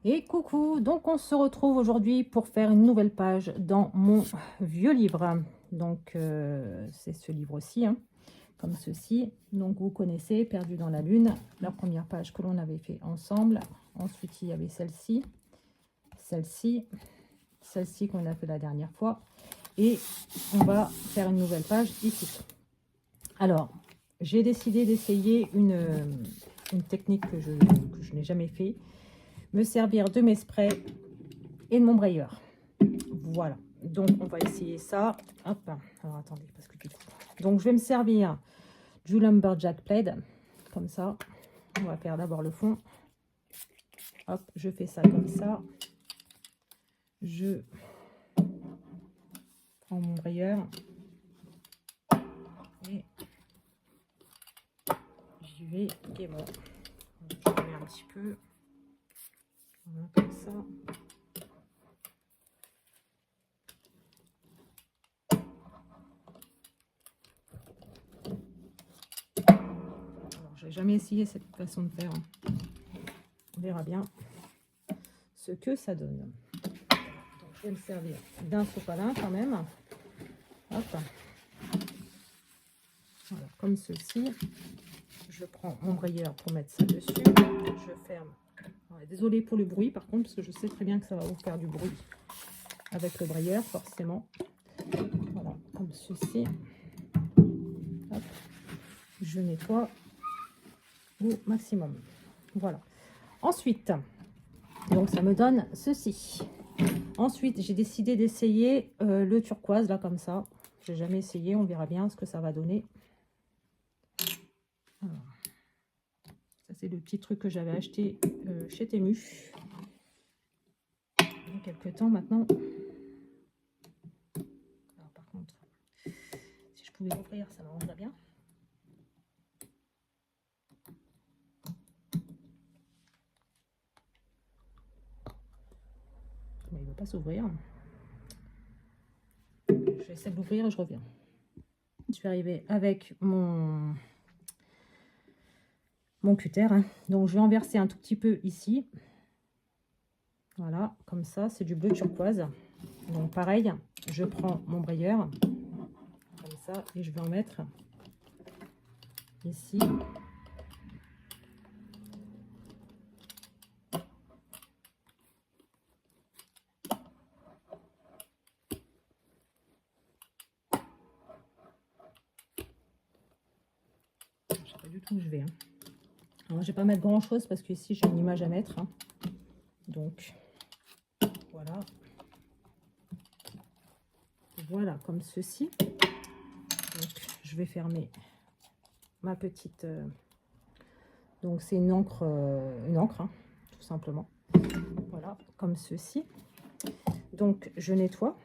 Et coucou, donc on se retrouve aujourd'hui pour faire une nouvelle page dans mon vieux livre. Donc c'est ce livre-ci, hein, comme ceci. Donc vous connaissez Perdu dans la lune, la première page que l'on avait fait ensemble. Ensuite il y avait celle-ci, celle-ci, celle-ci qu'on a fait la dernière fois. Et on va faire une nouvelle page ici. Alors, j'ai décidé d'essayer une technique que je n'ai jamais fait. Me servir de mes sprays et de mon brayeur. Voilà, donc on va essayer ça. Hop, alors attendez, parce que du coup... Donc je vais me servir du Lumberjack Plaid, comme ça. On va faire d'abord le fond. Hop, je fais ça comme ça. Je prends mon brayeur. Et j'y vais gaiement. Je mets un petit peu. Voilà, comme ça. Je n'ai jamais essayé cette façon de faire. On verra bien ce que ça donne. Donc, je vais me servir d'un sopalin quand même. Hop. Voilà, comme ceci. Je prends mon brayeur pour mettre ça dessus. Je ferme. Ouais, désolée pour le bruit par contre, parce que je sais très bien que ça va vous faire du bruit avec le brayeur, forcément. Voilà, comme ceci. Hop. Je nettoie au maximum. Voilà. Ensuite, donc ça me donne ceci. Ensuite, j'ai décidé d'essayer le turquoise, là, comme ça. J'ai jamais essayé, on verra bien ce que ça va donner. Alors, ça, c'est le petit truc que j'avais acheté chez Temu. Il y a quelques temps maintenant. Alors, par contre, si je pouvais l'ouvrir, ça m'arrangerait bien. Mais il ne veut pas s'ouvrir. Je vais essayer de l'ouvrir et je reviens. Je vais arriver avec mon cutter. Hein. Donc, je vais en verser un tout petit peu ici. Voilà, comme ça, c'est du bleu turquoise. Donc, pareil, je prends mon brayeur, comme ça, et je vais en mettre ici. Je ne sais pas du tout où je vais. Hein. Alors, je ne vais pas mettre grand chose parce que ici, j'ai une image à mettre. Hein. Donc, voilà. Voilà, comme ceci. Donc, je vais fermer ma petite... donc, c'est une encre, hein, tout simplement. Voilà, comme ceci. Donc, je nettoie.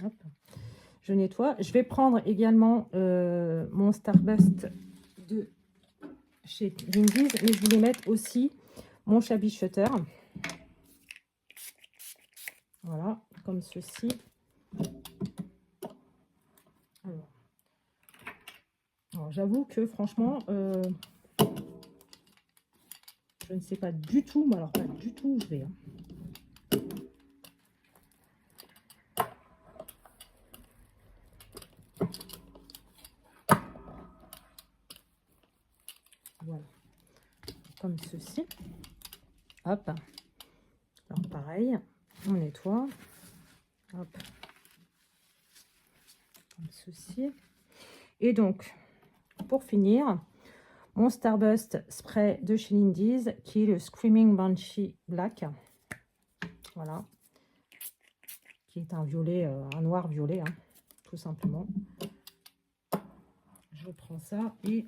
Hop. Je nettoie. Je vais prendre également mon Starburst de chez Lindy's, mais je voulais mettre aussi mon Shabby Shutter. Voilà, comme ceci. Alors j'avoue que franchement, je ne sais pas du tout, mais alors pas du tout où je vais. Hein. Voilà, comme ceci. Hop. Alors pareil, on nettoie. Hop. Comme ceci. Et donc, pour finir, mon Starburst Spray de chez Lindy's, qui est le Screaming Banshee Black. Voilà. Qui est un violet, un noir violet, hein, tout simplement. Je prends ça et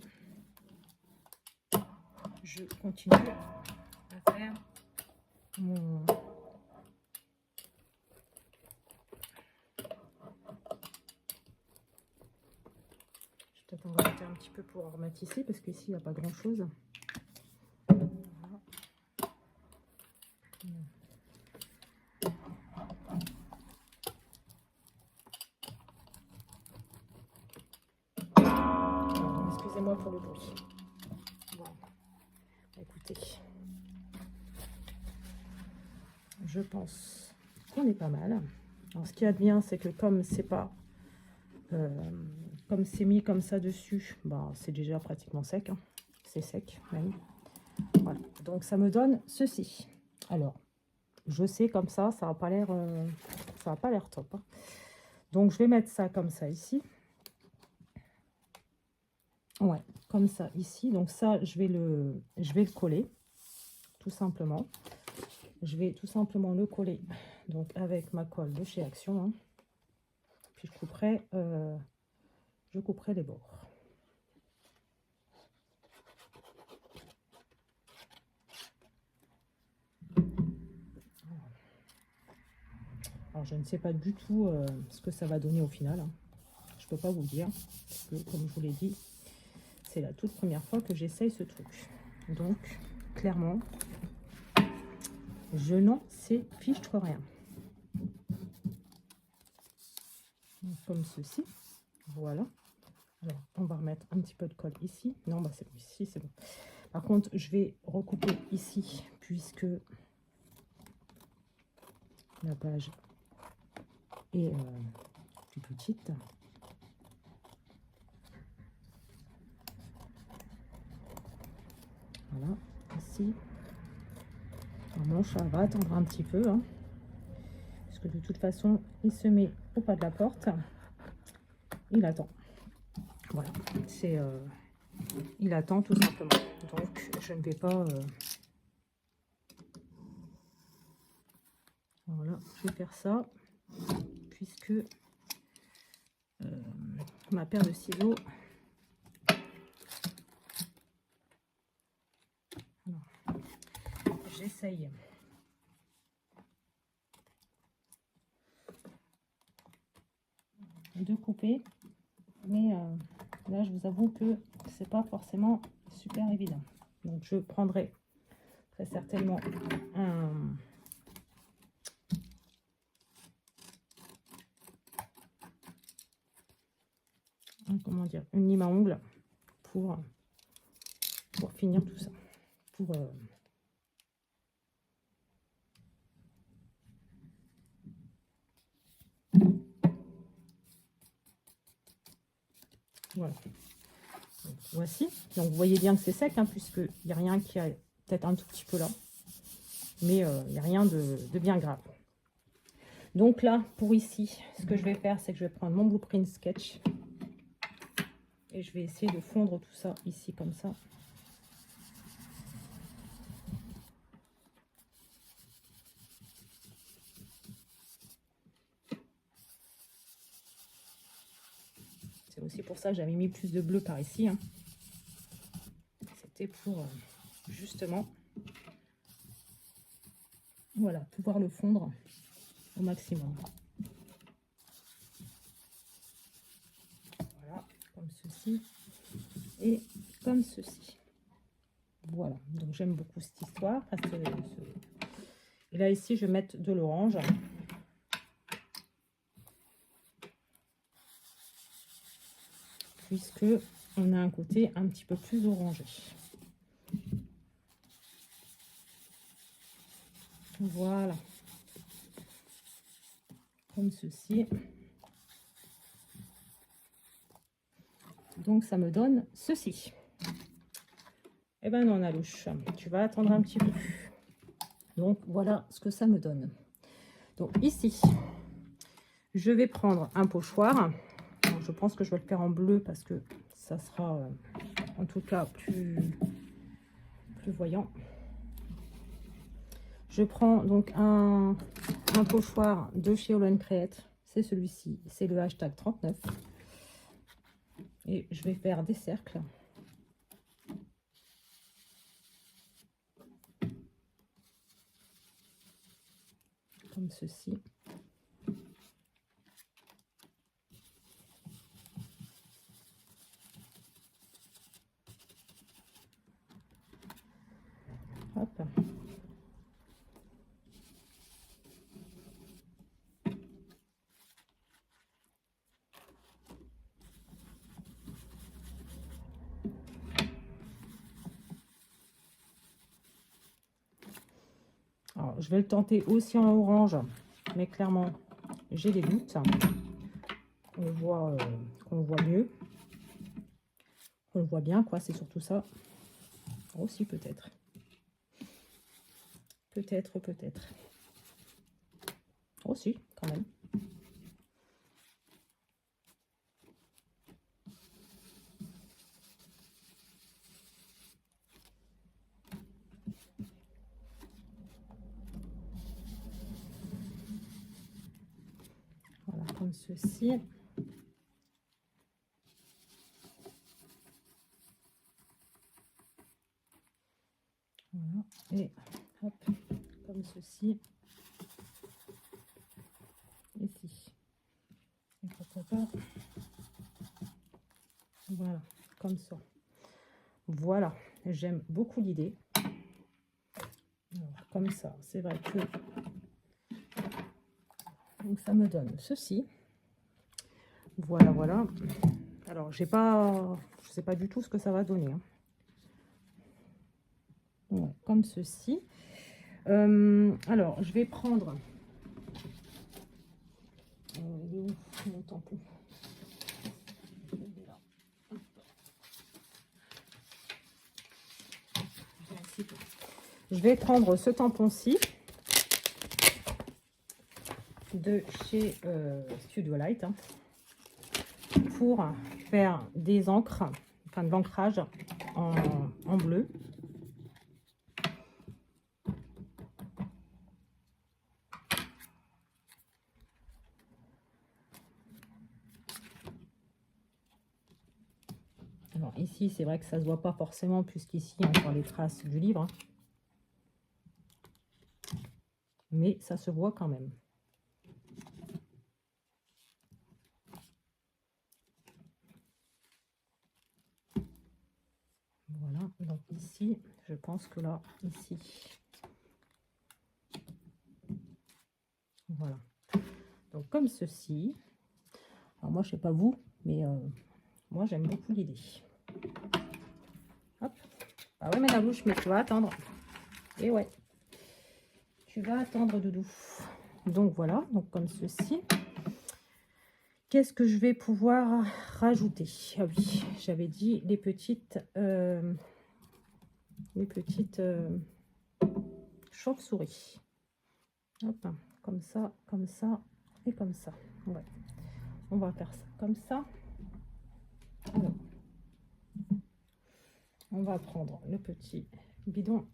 je continue à faire mon... Je vais peut-être en rajouter un petit peu pour remettre ici, parce qu'ici, il n'y a pas grand-chose. Voilà. Excusez-moi pour le bruit. Voilà. je pense qu'on est pas mal. Alors, ce qui est bien, c'est que comme c'est pas... comme c'est mis comme ça dessus, bah, c'est déjà pratiquement sec. Hein. C'est sec, même. Voilà. Donc, ça me donne ceci. Alors, je sais comme ça va pas l'air top. Hein. Donc, je vais mettre ça comme ça ici. Ouais, comme ça ici. Donc, ça, je vais le coller, tout simplement. Je vais tout simplement le coller donc avec ma colle de chez Action. Hein. Puis, je couperai les bords. Alors, je ne sais pas du tout ce que ça va donner au final. Hein. Je ne peux pas vous le dire. Parce que, comme je vous l'ai dit, c'est la toute première fois que j'essaye ce truc. Donc, clairement, je n'en sais fichtre rien. Donc, comme ceci. Voilà. Alors, on va remettre un petit peu de colle ici. Non, bah c'est bon. Ici, c'est bon. Par contre, je vais recouper ici, puisque la page est plus petite. Voilà, ici. Normalement, ça va attendre un petit peu. Hein, parce que de toute façon, il se met au pas de la porte. Il attend. Voilà, c'est... il attend tout simplement. Donc, je ne vais pas... Voilà, je vais faire ça. Puisque ma paire de ciseaux... J'essaye de couper, mais là je vous avoue que c'est pas forcément super évident. Donc je prendrai très certainement comment dire, une lime à ongles pour finir tout ça, pour voilà. Donc, voici. Donc vous voyez bien que c'est sec, hein, puisqu'il n'y a rien qui a peut-être un tout petit peu là. Mais il n'y a rien de bien grave. Donc là, pour ici, ce que je vais faire, c'est que je vais prendre mon blueprint sketch. Et je vais essayer de fondre tout ça ici, comme ça. C'est aussi pour ça que j'avais mis plus de bleu par ici. Hein. C'était pour justement, voilà, pouvoir le fondre au maximum. Voilà, comme ceci et comme ceci. Voilà, donc j'aime beaucoup cette histoire. Et là, ici, je vais mettre de l'orange. Puisque on a un côté un petit peu plus orangé. Voilà. Comme ceci. Donc, ça me donne ceci. Eh ben non, Nalouche, tu vas attendre un petit peu. Donc, voilà ce que ça me donne. Donc, ici, je vais prendre un pochoir. Alors, je pense que je vais le faire en bleu parce que ça sera, en tout cas, plus voyant. Je prends donc un pochoir de chez All Create. C'est celui-ci. C'est le hashtag 39. Et je vais faire des cercles. Comme ceci. Hop. Alors, je vais le tenter aussi en orange, mais clairement, j'ai des doutes. On voit qu'on le voit mieux. On le voit bien, quoi, c'est surtout ça. Aussi, peut-être. Peut-être, peut-être. Aussi, quand même. Voilà, comme ceci. Voilà, et hop, comme ceci. Ici. Et pourquoi pas. Voilà, comme ça. Voilà, j'aime beaucoup l'idée. Comme ça, c'est vrai que donc ça me donne ceci. Voilà, voilà. Alors, je sais pas du tout ce que ça va donner. Hein. Ouais, comme ceci. Alors, je vais prendre. Il est où mon tampon? Je vais prendre ce tampon-ci de chez Studio Light hein, pour faire des encres, enfin de l'ancrage en bleu. Alors ici, c'est vrai que ça se voit pas forcément puisqu'ici, on voit les traces du livre. Hein. Mais ça se voit quand même. Voilà, donc ici, je pense que là, ici. Voilà. Donc comme ceci. Alors moi, je sais pas vous, mais moi, j'aime beaucoup l'idée. Hop. Ah ouais, mais la bouche, mais tu vas attendre. Et ouais. Tu vas attendre, doudou. Donc voilà, donc comme ceci. Qu'est-ce que je vais pouvoir rajouter? Ah oui, j'avais dit les petites chauves-souris. Hop, comme ça et comme ça. Ouais. On va faire ça comme ça. Alors, on va prendre le petit bidon.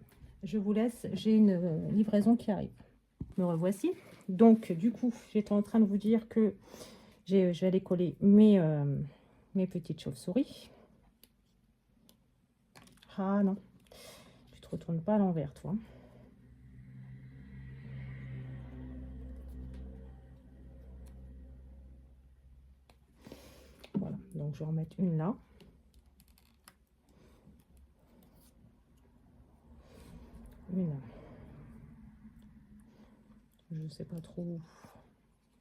Je vous laisse, j'ai une livraison qui arrive. Me revoici. Donc, du coup, j'étais en train de vous dire que je vais aller coller mes petites chauves-souris. Ah non, tu te retournes pas à l'envers, toi. Voilà, donc je vais en mettre une là. Une. Je sais pas trop où,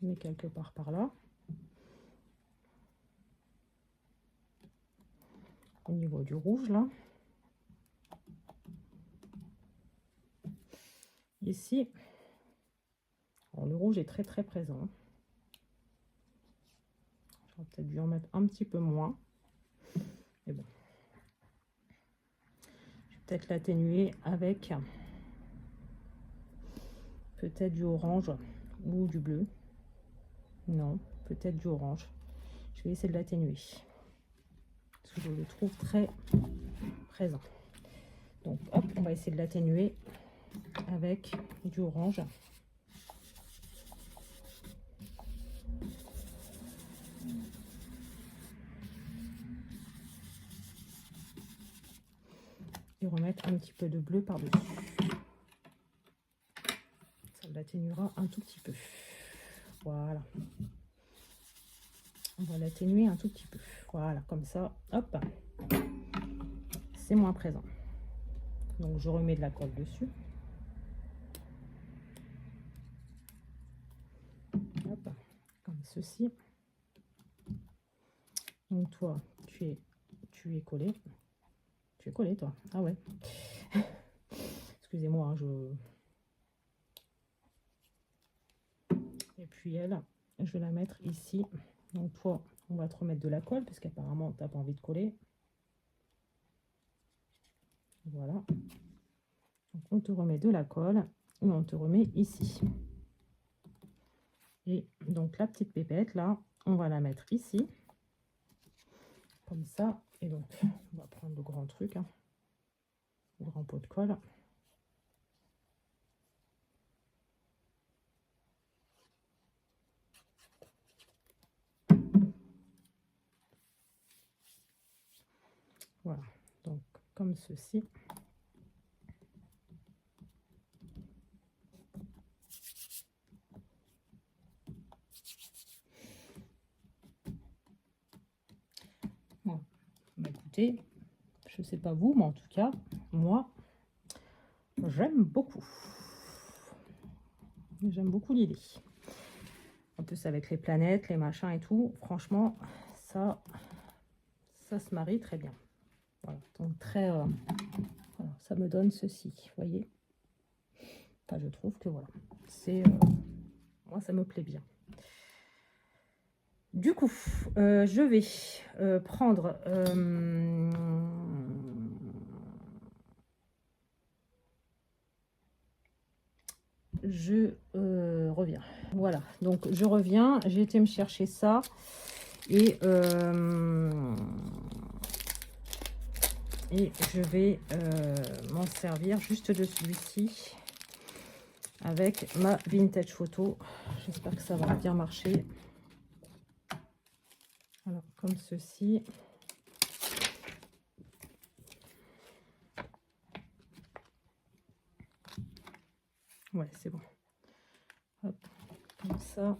mais quelque part par là. Au niveau du rouge, là. Ici, alors, le rouge est très très présent. J'aurais peut-être dû en mettre un petit peu moins. Mais bon. Je vais peut-être l'atténuer avec peut-être du orange ou du bleu. Non, peut-être du orange. Je vais essayer de l'atténuer. Parce que je le trouve très présent. Donc, hop, on va essayer de l'atténuer avec du orange. Et remettre un petit peu de bleu par-dessus. Ça l'atténuera un tout petit peu. Voilà. On va l'atténuer un tout petit peu. Voilà, comme ça, hop. C'est moins présent. Donc, je remets de la colle dessus. Hop, comme ceci. Donc, toi, tu es collé. Tu es collé, toi. Ah ouais. Excusez-moi, hein, puis elle, je vais la mettre ici. Donc toi, on va te remettre de la colle, parce qu'apparemment, tu n'as pas envie de coller. Voilà. Donc on te remet de la colle, et on te remet ici. Et donc la petite pépette, là, on va la mettre ici. Comme ça. Et donc, on va prendre le grand truc, hein, le grand pot de colle. Voilà, donc comme ceci. Bon, bah écoutez, je sais pas vous, mais en tout cas, moi, j'aime beaucoup. J'aime beaucoup l'idée. En plus, avec les planètes, les machins et tout, franchement, ça se marie très bien. Voilà, donc très... voilà, ça me donne ceci, vous voyez. Enfin, je trouve que voilà, c'est... moi, ça me plaît bien. Du coup, je vais prendre... je reviens. Voilà, donc je reviens. J'ai été me chercher ça. Et je vais m'en servir juste de celui-ci avec ma vintage photo. J'espère que ça va bien marcher. Alors, comme ceci. Ouais, c'est bon. Hop, comme ça.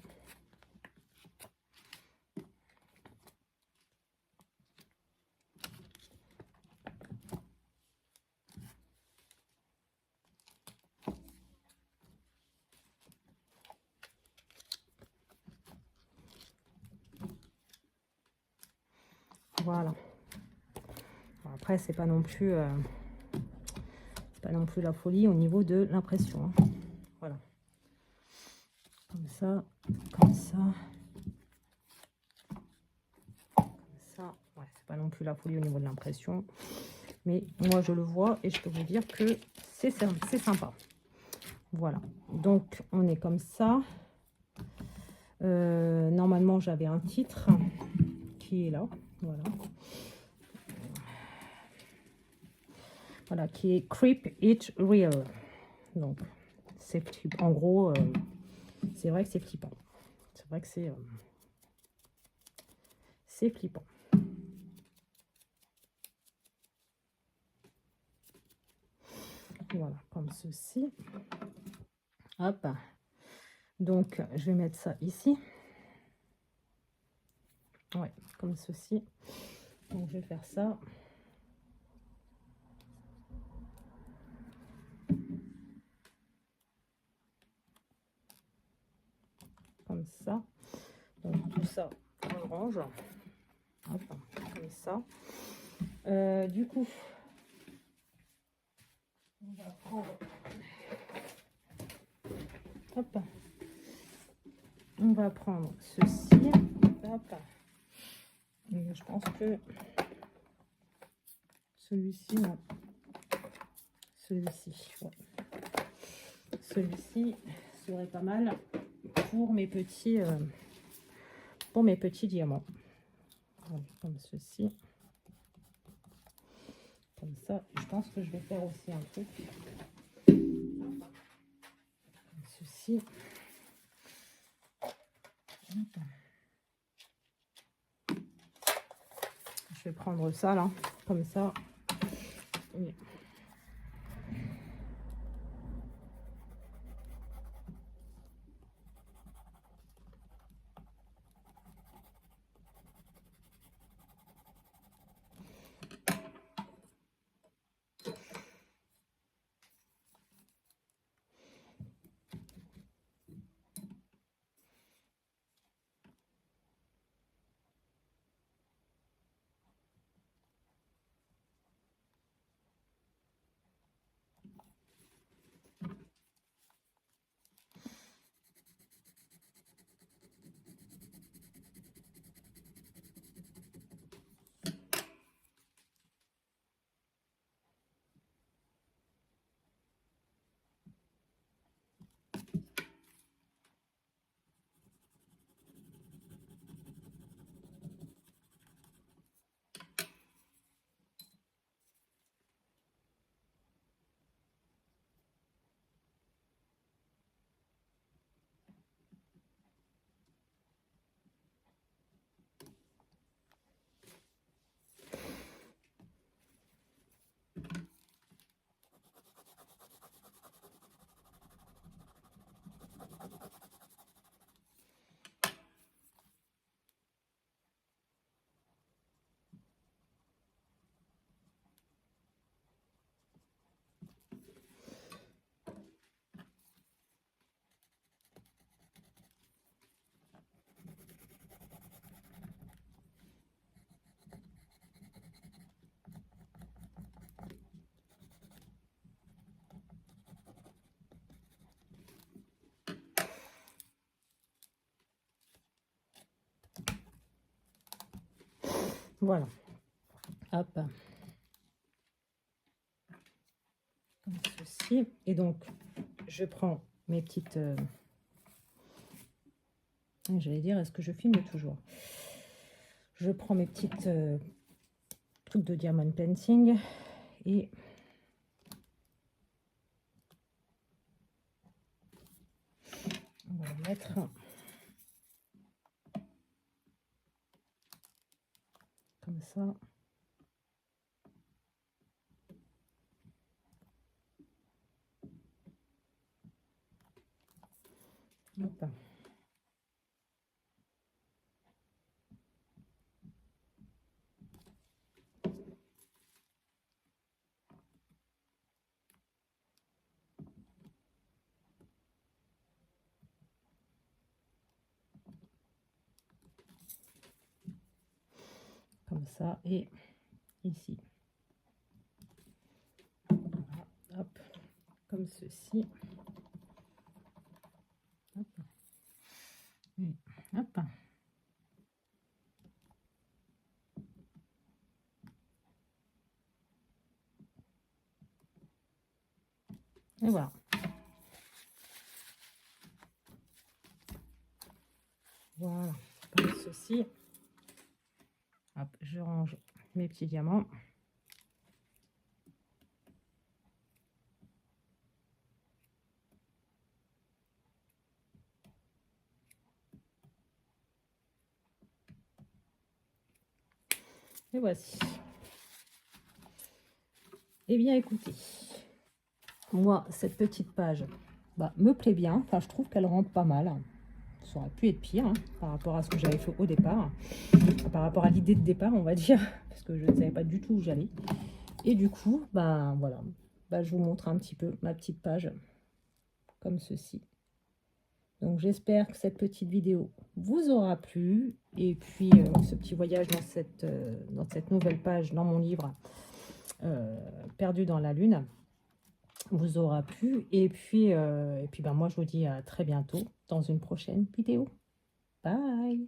Voilà. Bon, après, c'est pas non plus la folie au niveau de l'impression, hein. Voilà. Comme ça, comme ça. Comme ça. Ouais, c'est pas non plus la folie au niveau de l'impression. Mais moi, je le vois et je peux vous dire que c'est sympa. Voilà. Donc, on est comme ça. Normalement, j'avais un titre qui est là. Voilà. Voilà, qui est Creep It Real. Donc, c'est en gros, c'est vrai que c'est flippant. C'est vrai que c'est flippant. Voilà, comme ceci. Hop. Donc, je vais mettre ça ici. Ouais, comme ceci. Donc, je vais faire ça. Comme ça. Donc, tout ça, on range. Hop, comme ça. Du coup, on va prendre... Hop. On va prendre ceci. Hop. Et je pense que celui-ci, non. Celui-ci, ouais. Celui-ci serait pas mal pour mes petits diamants. Voilà, comme ceci. Comme ça. Je pense que je vais faire aussi un truc. Comme ceci. Je vais prendre ça là, comme ça. Oui. Voilà. Hop. Comme ceci. Et donc, je prends mes petites... j'allais dire, est-ce que je filme toujours? Je prends mes petites trucs de diamond painting et on va le mettre comme ça. Hop. Comme ça et ici. Voilà. Hop. Comme ceci. Hop. Et hop. Et voilà. Voilà, comme ceci. Hop, je range mes petits diamants. Et voici. Eh bien, écoutez, moi, cette petite page me plaît bien. Enfin, je trouve qu'elle rentre pas mal. Ça aurait pu être pire hein, par rapport à ce que j'avais fait au départ. Par rapport à l'idée de départ, on va dire. Parce que je ne savais pas du tout où j'allais. Et du coup, voilà. Je vous montre un petit peu ma petite page. Comme ceci. Donc, j'espère que cette petite vidéo vous aura plu. Et puis, ce petit voyage dans cette nouvelle page, dans mon livre, Perdu dans la Lune, vous aura plu. Et puis moi, je vous dis à très bientôt dans une prochaine vidéo. Bye!